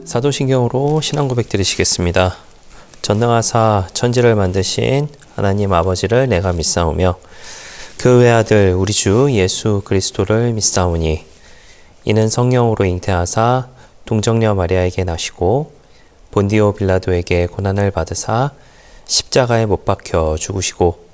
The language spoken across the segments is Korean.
사도신경으로 신앙 고백 드리시겠습니다. 전능하사 천지를 만드신 하나님 아버지를 내가 믿사오며 그 외아들 우리 주 예수 그리스도를 믿사오니 이는 성령으로 잉태하사 동정녀 마리아에게 나시고 본디오 빌라도에게 고난을 받으사 십자가에 못 박혀 죽으시고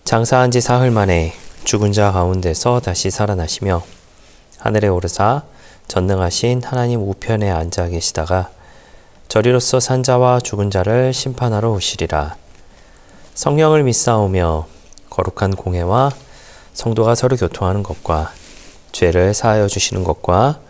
장사한 지 사흘 만에 죽은 자 가운데서 다시 살아나시며 하늘에 오르사 전능하신 하나님 우편에 앉아 계시다가 저리로서 산 자와 죽은 자를 심판하러 오시리라. 성령을 믿사오며 거룩한 공회와 성도가 서로 교통하는 것과 죄를 사하여 주시는 것과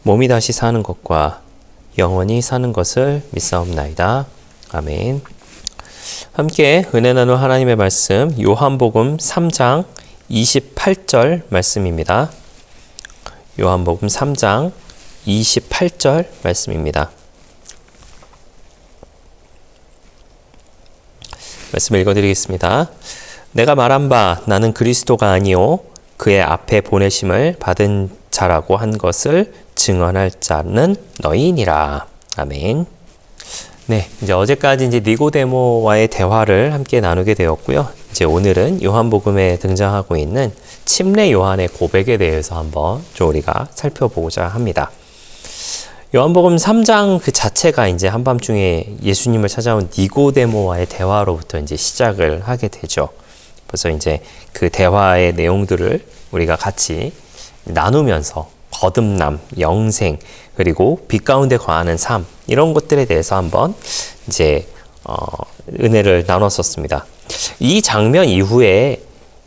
몸이 다시 사는 것과 영원히 사는 것을 믿사옵나이다. 아멘. 함께 은혜 나눌 하나님의 말씀 요한복음 3장 28절 말씀입니다. 요한복음 3장 28절 말씀입니다. 말씀을 읽어드리겠습니다. 내가 말한 바 나는 그리스도가 아니요 그의 앞에 보내심을 받은 자라고 한 것을 증언할 자는 너희니라. 아멘. 네, 이제 어제까지 니고데모와의 대화를 함께 나누게 되었고요. 이제 오늘은 요한복음에 등장하고 있는 침례 요한의 고백에 대해서 한번 좀 우리가 살펴보고자 합니다. 요한복음 3장 그 자체가 이제 한밤중에 예수님을 찾아온 니고데모와의 대화로부터 이제 시작을 하게 되죠. 그래서 이제 그 대화의 내용들을 우리가 같이 나누면서 거듭남, 영생, 그리고 빛 가운데 거하는 삶, 이런 것들에 대해서 한번 이제 은혜를 나눴었습니다. 이 장면 이후에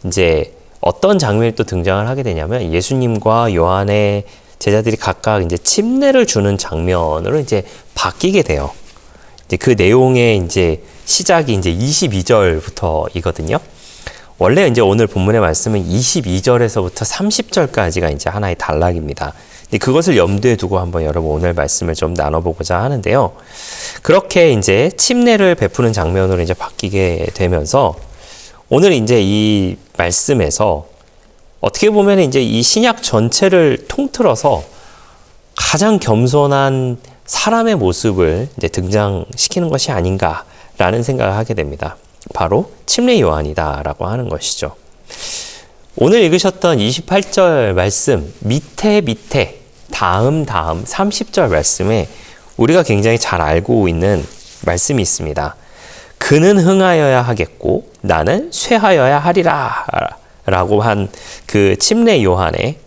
이제 어떤 장면이 또 등장을 하게 되냐면 예수님과 요한의 제자들이 각각 이제 침례를 주는 장면으로 이제 바뀌게 돼요. 이제 그 내용의 이제 시작이 이제 22절부터이거든요. 원래 이제 오늘 본문의 말씀은 22절에서부터 30절까지가 이제 하나의 단락입니다. 그것을 염두에 두고 한번 여러분 오늘 말씀을 좀 나눠보고자 하는데요. 그렇게 이제 침례를 베푸는 장면으로 이제 바뀌게 되면서 오늘 이제 이 말씀에서 어떻게 보면 이제 이 신약 전체를 통틀어서 가장 겸손한 사람의 모습을 이제 등장시키는 것이 아닌가라는 생각을 하게 됩니다. 바로 침례 요한이다라고 하는 것이죠. 오늘 읽으셨던 28절 말씀 밑에 다음 30절 말씀에 우리가 굉장히 잘 알고 있는 말씀이 있습니다. 그는 흥하여야 하겠고 나는 쇠하여야 하리라 라고 한 그 침례 요한의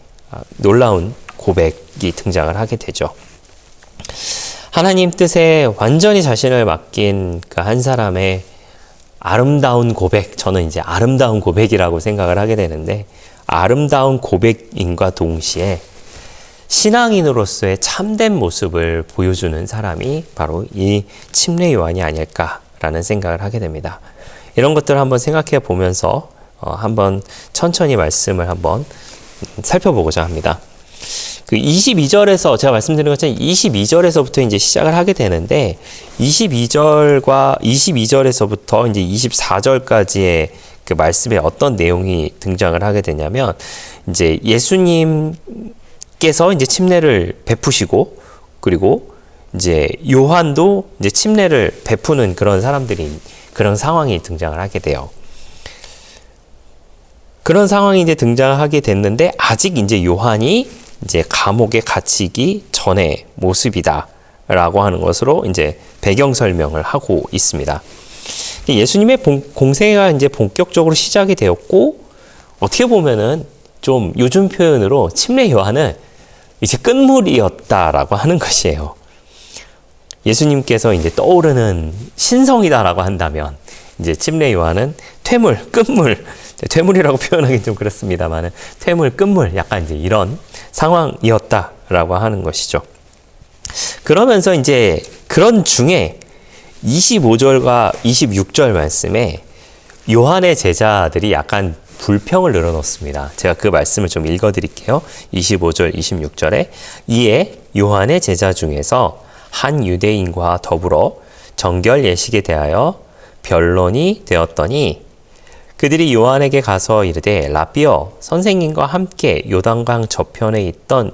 놀라운 고백이 등장을 하게 되죠. 하나님 뜻에 완전히 자신을 맡긴 그 한 사람의 아름다운 고백, 저는 이제 아름다운 고백이라고 생각을 하게 되는데 아름다운 고백인과 동시에 신앙인으로서의 참된 모습을 보여주는 사람이 바로 이 침례 요한이 아닐까라는 생각을 하게 됩니다. 이런 것들을 한번 생각해 보면서 한번 천천히 말씀을 한번 살펴보고자 합니다. 그 22절에서 제가 말씀드린 것처럼 22절에서부터 이제 시작을 하게 되는데 22절에서부터 이제 24절까지의 그 말씀에 어떤 내용이 등장을 하게 되냐면 이제 예수님께서 이제 침례를 베푸시고 그리고 이제 요한도 이제 침례를 베푸는 그런 상황이 등장을 하게 돼요. 그런 상황이 이제 등장하게 됐는데 아직 이제 요한이 이제 감옥에 갇히기 전의 모습이다라고 하는 것으로 이제 배경 설명을 하고 있습니다. 예수님의 공생애가 이제 본격적으로 시작이 되었고 어떻게 보면은 좀 요즘 표현으로 침례 요한은 이제 끝물이었다라고 하는 것이에요. 예수님께서 이제 떠오르는 신성이다라고 한다면 이제 침례 요한은 퇴물, 끝물, 퇴물이라고 표현하기 좀 그렇습니다만은 퇴물, 끝물, 약간 이제 이런 상황이었다라고 하는 것이죠. 그러면서 이제 그런 중에 25절과 26절 말씀에 요한의 제자들이 약간 불평을 늘어놓습니다. 제가 그 말씀을 좀 읽어드릴게요. 25절, 26절에 이에 요한의 제자 중에서 한 유대인과 더불어 정결 예식에 대하여 변론이 되었더니 그들이 요한에게 가서 이르되 라비여 선생님과 함께 요단강 저편에 있던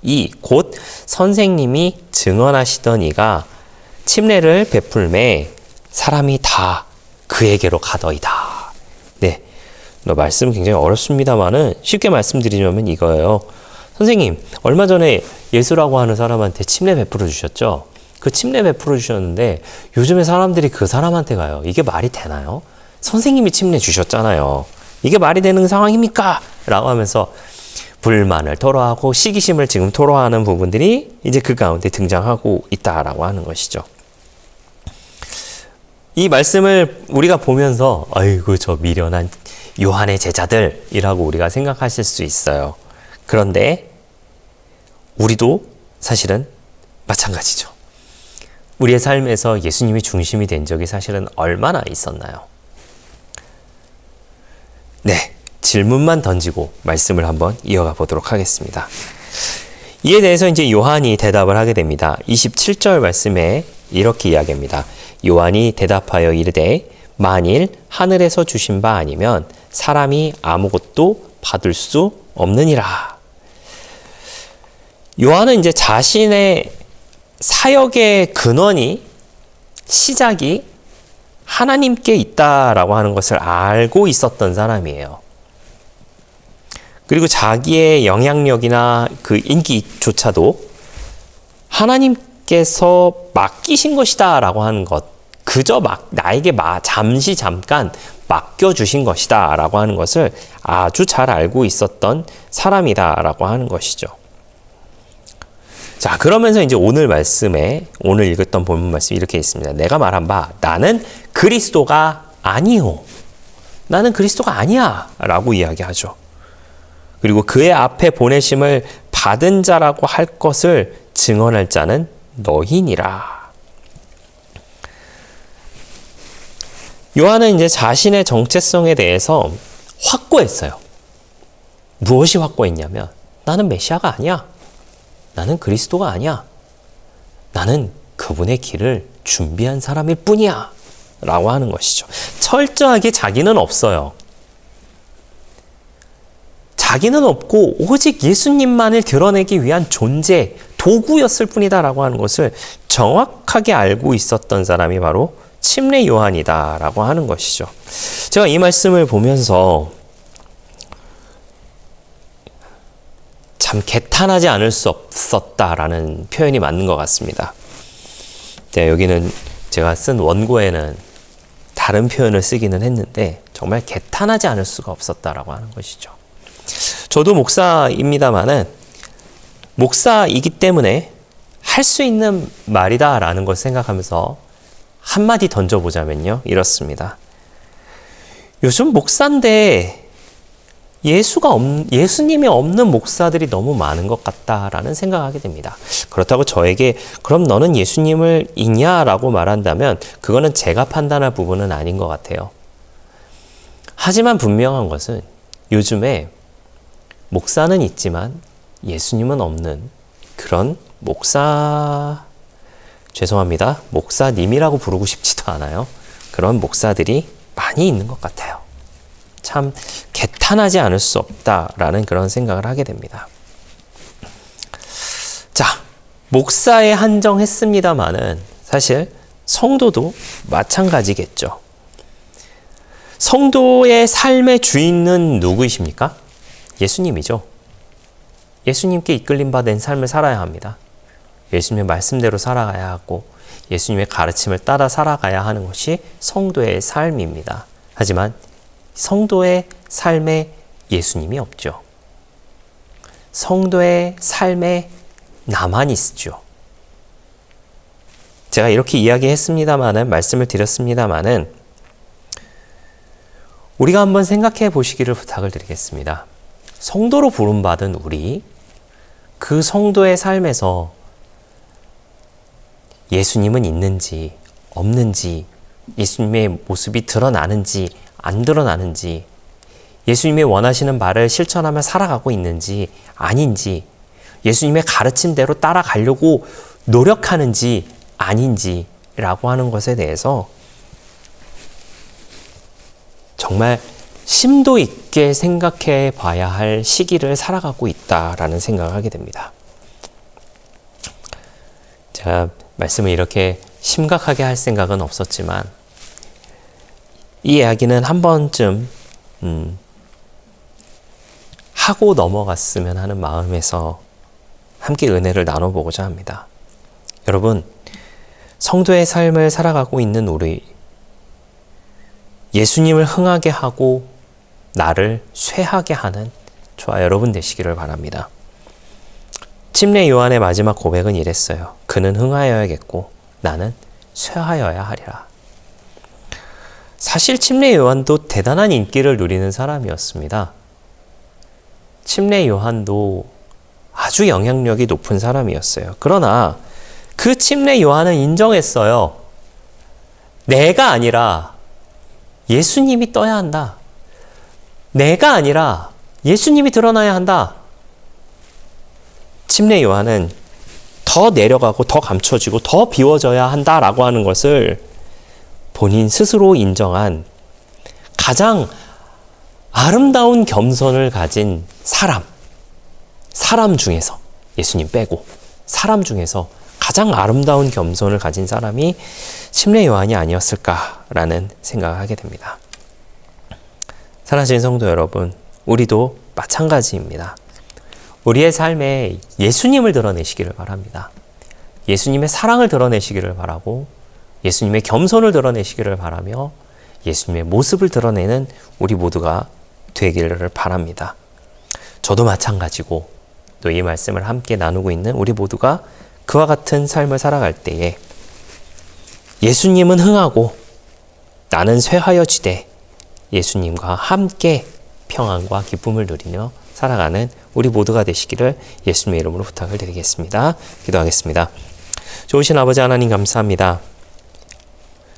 이 곧 선생님이 증언하시던 이가 침례를 베풀매 사람이 다 그에게로 가더이다. 네, 말씀 굉장히 어렵습니다만은 쉽게 말씀드리면 이거예요. 선생님, 얼마 전에 예수라고 하는 사람한테 침례 베풀어 주셨죠? 그 침례 베풀어 주셨는데 요즘에 사람들이 그 사람한테 가요. 이게 말이 되나요? 선생님이 침례 주셨잖아요. 이게 말이 되는 상황입니까? 라고 하면서 불만을 토로하고 시기심을 지금 토로하는 부분들이 이제 그 가운데 등장하고 있다라고 하는 것이죠. 이 말씀을 우리가 보면서 아이고 저 미련한 요한의 제자들이라고 우리가 생각하실 수 있어요. 그런데 우리도 사실은 마찬가지죠. 우리의 삶에서 예수님이 중심이 된 적이 사실은 얼마나 있었나요? 네, 질문만 던지고 말씀을 한번 이어가 보도록 하겠습니다. 이에 대해서 이제 요한이 대답을 하게 됩니다. 27절 말씀에 이렇게 이야기합니다. 요한이 대답하여 이르되 만일 하늘에서 주신 바 아니면 사람이 아무것도 받을 수 없느니라. 요한은 이제 자신의 사역의 근원이 시작이 하나님께 있다라고 하는 것을 알고 있었던 사람이에요. 그리고 자기의 영향력이나 그 인기조차도 하나님께서 맡기신 것이다라고 하는 것, 그저 나에게 잠깐 맡겨주신 것이다라고 하는 것을 아주 잘 알고 있었던 사람이다라고 하는 것이죠. 자, 그러면서 이제 오늘 읽었던 본문 말씀이 이렇게 있습니다. 내가 말한 바 나는 그리스도가 아니요. 나는 그리스도가 아니야. 라고 이야기하죠. 그리고 그의 앞에 보내심을 받은 자라고 할 것을 증언할 자는 너희니라. 요한은 이제 자신의 정체성에 대해서 확고했어요. 무엇이 확고했냐면 나는 메시아가 아니야. 나는 그리스도가 아니야. 나는 그분의 길을 준비한 사람일 뿐이야. 라고 하는 것이죠. 철저하게 자기는 없어요. 자기는 없고 오직 예수님만을 드러내기 위한 존재, 도구였을 뿐이다 라고 하는 것을 정확하게 알고 있었던 사람이 바로 침례 요한이다 라고 하는 것이죠. 제가 이 말씀을 보면서 참 개탄하지 않을 수 없었다라는 표현이 맞는 것 같습니다. 네, 여기는 제가 쓴 원고에는 다른 표현을 쓰기는 했는데 정말 개탄하지 않을 수가 없었다라고 하는 것이죠. 저도 목사입니다만은 목사이기 때문에 할 수 있는 말이다라는 걸 생각하면서 한마디 던져보자면요. 이렇습니다. 요즘 목사인데 예수님이 없는 목사들이 너무 많은 것 같다라는 생각을 하게 됩니다. 그렇다고 저에게 그럼 너는 예수님을 있냐라고 말한다면 그거는 제가 판단할 부분은 아닌 것 같아요. 하지만 분명한 것은 요즘에 목사는 있지만 예수님은 없는 그런 죄송합니다. 목사님이라고 부르고 싶지도 않아요. 그런 목사들이 많이 있는 것 같아요. 참 개탄하지 않을 수 없다라는 그런 생각을 하게 됩니다. 자, 목사에 한정했습니다마는 사실 성도도 마찬가지겠죠. 성도의 삶의 주인은 누구이십니까? 예수님이죠. 예수님께 이끌림 받은 삶을 살아야 합니다. 예수님의 말씀대로 살아가야 하고 예수님의 가르침을 따라 살아가야 하는 것이 성도의 삶입니다. 하지만 성도의 삶에 예수님이 없죠. 성도의 삶에 나만 있죠. 제가 이렇게 이야기했습니다마는 말씀을 드렸습니다마는 우리가 한번 생각해 보시기를 부탁을 드리겠습니다. 성도로 부름받은 우리, 그 성도의 삶에서 예수님은 있는지 없는지, 예수님의 모습이 드러나는지 안 드러나는지, 예수님이 원하시는 바를 실천하며 살아가고 있는지 아닌지, 예수님의 가르침대로 따라가려고 노력하는지 아닌지라고 하는 것에 대해서 정말 심도 있게 생각해 봐야 할 시기를 살아가고 있다라는 생각을 하게 됩니다. 제가 말씀을 이렇게 심각하게 할 생각은 없었지만 이 이야기는 한 번쯤 하고 넘어갔으면 하는 마음에서 함께 은혜를 나눠보고자 합니다. 여러분, 성도의 삶을 살아가고 있는 우리, 예수님을 흥하게 하고 나를 쇠하게 하는 저와 여러분 되시기를 바랍니다. 침례 요한의 마지막 고백은 이랬어요. 그는 흥하여야겠고 나는 쇠하여야 하리라. 사실 침례 요한도 대단한 인기를 누리는 사람이었습니다. 침례 요한도 아주 영향력이 높은 사람이었어요. 그러나 그 침례 요한은 인정했어요. 내가 아니라 예수님이 떠야 한다. 내가 아니라 예수님이 드러나야 한다. 침례 요한은 더 내려가고 더 감춰지고 더 비워져야 한다라고 하는 것을 본인 스스로 인정한 가장 아름다운 겸손을 가진 사람 중에서, 예수님 빼고 사람 중에서 가장 아름다운 겸손을 가진 사람이 침례 요한이 아니었을까라는 생각을 하게 됩니다. 사랑하시는 성도 여러분, 우리도 마찬가지입니다. 우리의 삶에 예수님을 드러내시기를 바랍니다. 예수님의 사랑을 드러내시기를 바라고 예수님의 겸손을 드러내시기를 바라며 예수님의 모습을 드러내는 우리 모두가 되기를 바랍니다. 저도 마찬가지고 또 이 말씀을 함께 나누고 있는 우리 모두가 그와 같은 삶을 살아갈 때에 예수님은 흥하고 나는 쇠하여지되 예수님과 함께 평안과 기쁨을 누리며 살아가는 우리 모두가 되시기를 예수님의 이름으로 부탁을 드리겠습니다. 기도하겠습니다. 좋으신 아버지 하나님 감사합니다.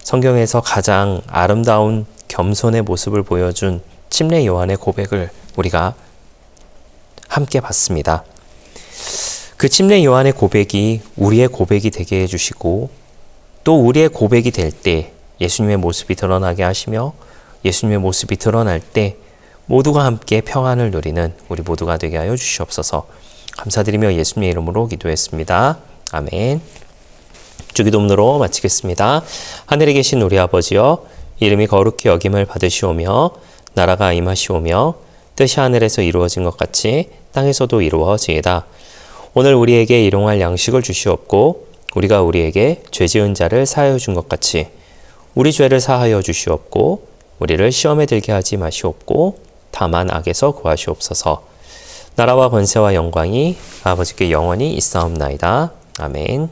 성경에서 가장 아름다운 겸손의 모습을 보여준 침례 요한의 고백을 우리가 함께 봤습니다. 그 침례 요한의 고백이 우리의 고백이 되게 해주시고 또 우리의 고백이 될 때 예수님의 모습이 드러나게 하시며 예수님의 모습이 드러날 때 모두가 함께 평안을 누리는 우리 모두가 되게 하여 주시옵소서. 감사드리며 예수님의 이름으로 기도했습니다. 아멘. 주기도문으로 마치겠습니다. 하늘에 계신 우리 아버지여, 이름이 거룩히 여김을 받으시오며 나라가 임하시오며 뜻이 하늘에서 이루어진 것 같이 땅에서도 이루어지이다. 오늘 우리에게 일용할 양식을 주시옵고 우리가 우리에게 죄 지은 자를 사하여 준 것 같이 우리 죄를 사하여 주시옵고 우리를 시험에 들게 하지 마시옵고 다만 악에서 구하시옵소서. 나라와 권세와 영광이 아버지께 영원히 있사옵나이다. 아멘.